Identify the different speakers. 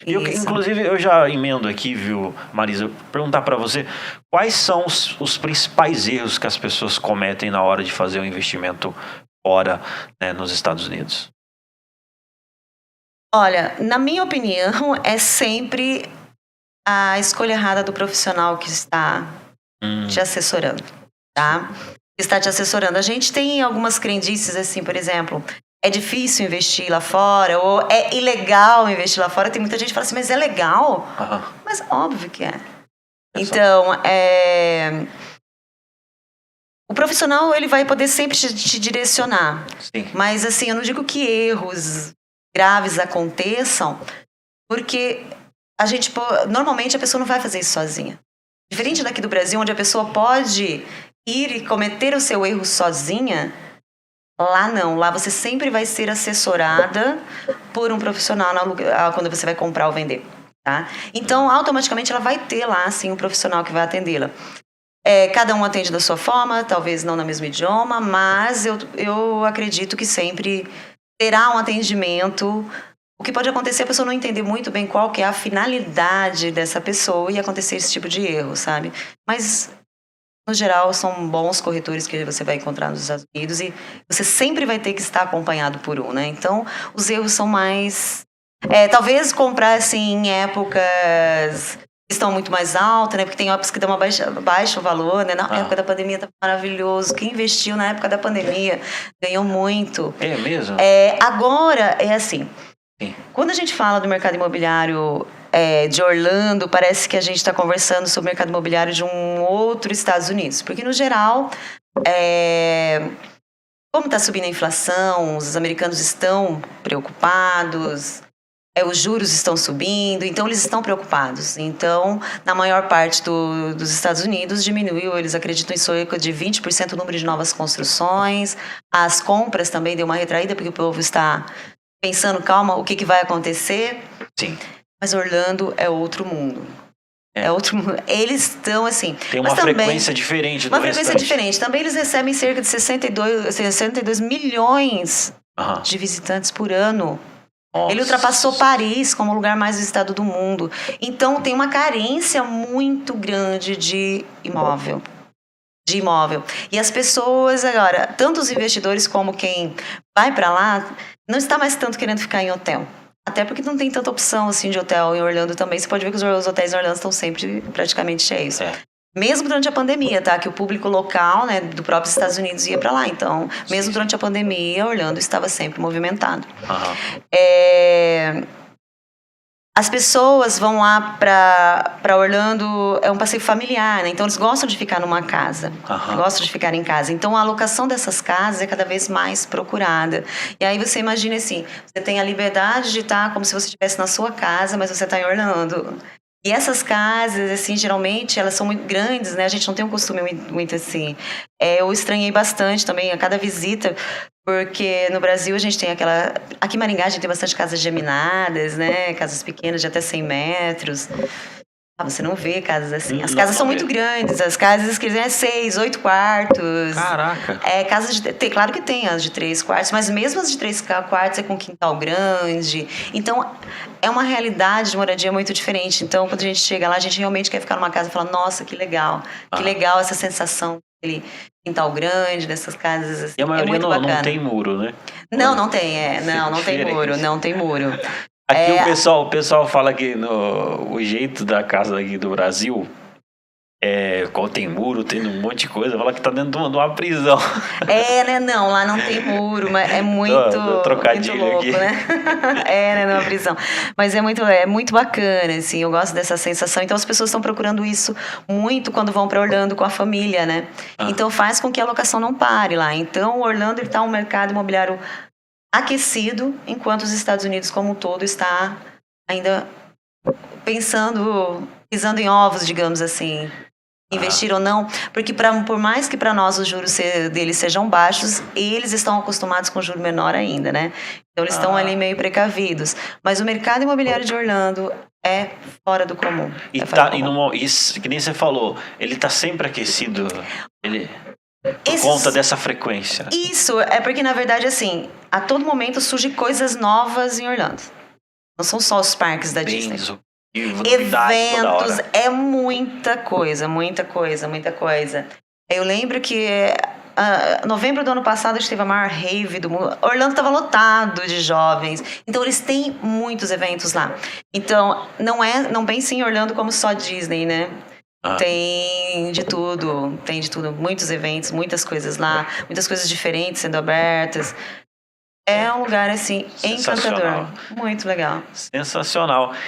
Speaker 1: Inclusive, eu já emendo aqui, viu, Marisa, perguntar para você quais são os principais erros que as pessoas cometem na hora de fazer um investimento fora, né, nos Estados Unidos?
Speaker 2: Olha, na minha opinião, é sempre a escolha errada do profissional que está te assessorando, tá? Está te assessorando. A gente tem algumas crendices assim, por exemplo, é difícil investir lá fora, ou é ilegal investir lá fora. Tem muita gente que fala assim, mas é legal? Mas óbvio que é. Então, o profissional, ele vai poder sempre te direcionar.
Speaker 1: Sim.
Speaker 2: Mas, assim, eu não digo que erros graves aconteçam, porque normalmente a pessoa não vai fazer isso sozinha. Diferente daqui do Brasil, onde a pessoa pode ir e cometer o seu erro sozinha, lá não. Lá você sempre vai ser assessorada por um profissional quando você vai comprar ou vender. Tá? Então, automaticamente, ela vai ter lá, assim, um profissional que vai atendê-la. Cada um atende da sua forma, talvez não no mesmo idioma, mas eu acredito que sempre terá um atendimento. O que pode acontecer é a pessoa não entender muito bem qual que é a finalidade dessa pessoa e acontecer esse tipo de erro, sabe? Mas, no geral, são bons corretores que você vai encontrar nos Estados Unidos e você sempre vai ter que estar acompanhado por um, né? Então, os erros são mais... talvez comprar, assim, em épocas que estão muito mais altas, né? Porque tem épocas que dão baixo valor, né? Na época da pandemia estava maravilhoso. Quem investiu na época da pandemia ganhou muito.
Speaker 1: É mesmo?
Speaker 2: Agora, é assim... Quando a gente fala do mercado imobiliário de Orlando, parece que a gente está conversando sobre o mercado imobiliário de um outro Estados Unidos. Porque, no geral, como está subindo a inflação, os americanos estão preocupados, os juros estão subindo, então eles estão preocupados. Então, na maior parte dos Estados Unidos, diminuiu, eles acreditam em cerca de 20% o número de novas construções. As compras também deu uma retraída, porque o povo está... pensando, calma, o que vai acontecer?
Speaker 1: Sim.
Speaker 2: Mas Orlando é outro mundo. É outro mundo. Eles estão assim...
Speaker 1: Tem uma frequência diferente do
Speaker 2: restante. Uma frequência diferente. Também eles recebem cerca de 62 milhões de visitantes por ano. Nossa. Ele ultrapassou Paris como o lugar mais visitado do mundo. Então, tem uma carência muito grande de imóvel. E as pessoas agora, tanto os investidores como quem vai para lá, não está mais tanto querendo ficar em hotel. Até porque não tem tanta opção assim de hotel em Orlando também. Você pode ver que os hotéis em Orlando estão sempre praticamente cheios. Mesmo durante a pandemia, tá? Que o público local, né, do próprio Estados Unidos ia para lá. Então, mesmo durante a pandemia, Orlando estava sempre movimentado. As pessoas vão lá para Orlando, é um passeio familiar, né? Então eles gostam de ficar numa casa, gostam de ficar em casa. Então a alocação dessas casas é cada vez mais procurada. E aí você imagina assim, você tem a liberdade de estar como se você estivesse na sua casa, mas você está em Orlando. E essas casas, assim, geralmente, elas são muito grandes, né? A gente não tem um costume muito assim. Eu estranhei bastante também a cada visita, porque no Brasil a gente tem aquela... Aqui em Maringá a gente tem bastante casas geminadas, né? Casas pequenas de até 100 metros. Você não vê casas assim. As casas são muito grandes. As casas que é 6, 8 quartos.
Speaker 1: Caraca!
Speaker 2: Claro que tem as de 3 quartos, mas mesmo as de 3 quartos é com quintal grande. Então, é uma realidade de moradia muito diferente. Então, quando a gente chega lá, a gente realmente quer ficar numa casa e falar, nossa, que legal. Que legal essa sensação daquele quintal grande, dessas casas assim.
Speaker 1: E a maioria não tem muro, né?
Speaker 2: Não tem, não tem muro, não tem muro.
Speaker 1: Aqui o pessoal fala que o jeito da casa aqui do Brasil, qual tem muro, tem um monte de coisa, fala que tá dentro de uma prisão.
Speaker 2: Né? Não, lá não tem muro, mas é muito,
Speaker 1: trocadilho
Speaker 2: muito louco,
Speaker 1: aqui.
Speaker 2: Né? Né? Numa prisão. Mas é muito bacana, assim, eu gosto dessa sensação. Então as pessoas estão procurando isso muito quando vão para Orlando com a família, né? Então faz com que a locação não pare lá. Então Orlando está um mercado imobiliário aquecido, enquanto os Estados Unidos como um todo está ainda pisando em ovos, digamos assim, investir ou não, porque por mais que para nós os juros deles sejam baixos, eles estão acostumados com juro menor ainda, né? Então eles estão ali meio precavidos, mas o mercado imobiliário de Orlando é fora do comum.
Speaker 1: Isso, que nem você falou, ele está sempre aquecido, por conta dessa frequência.
Speaker 2: Isso, é porque na verdade assim, a todo momento surgem coisas novas em Orlando. Não são só os parques da
Speaker 1: Bem
Speaker 2: Disney.
Speaker 1: disruptivo, novidade toda hora.
Speaker 2: Eventos, é muita coisa, muita coisa, muita coisa. Eu lembro que novembro do ano passado a gente teve a maior rave do mundo. Orlando estava lotado de jovens. Então eles têm muitos eventos lá. Então não pense em Orlando como só Disney, né? Tem de tudo, muitos eventos, muitas coisas lá, muitas coisas diferentes sendo abertas. É um lugar assim encantador, muito legal.
Speaker 1: Sensacional.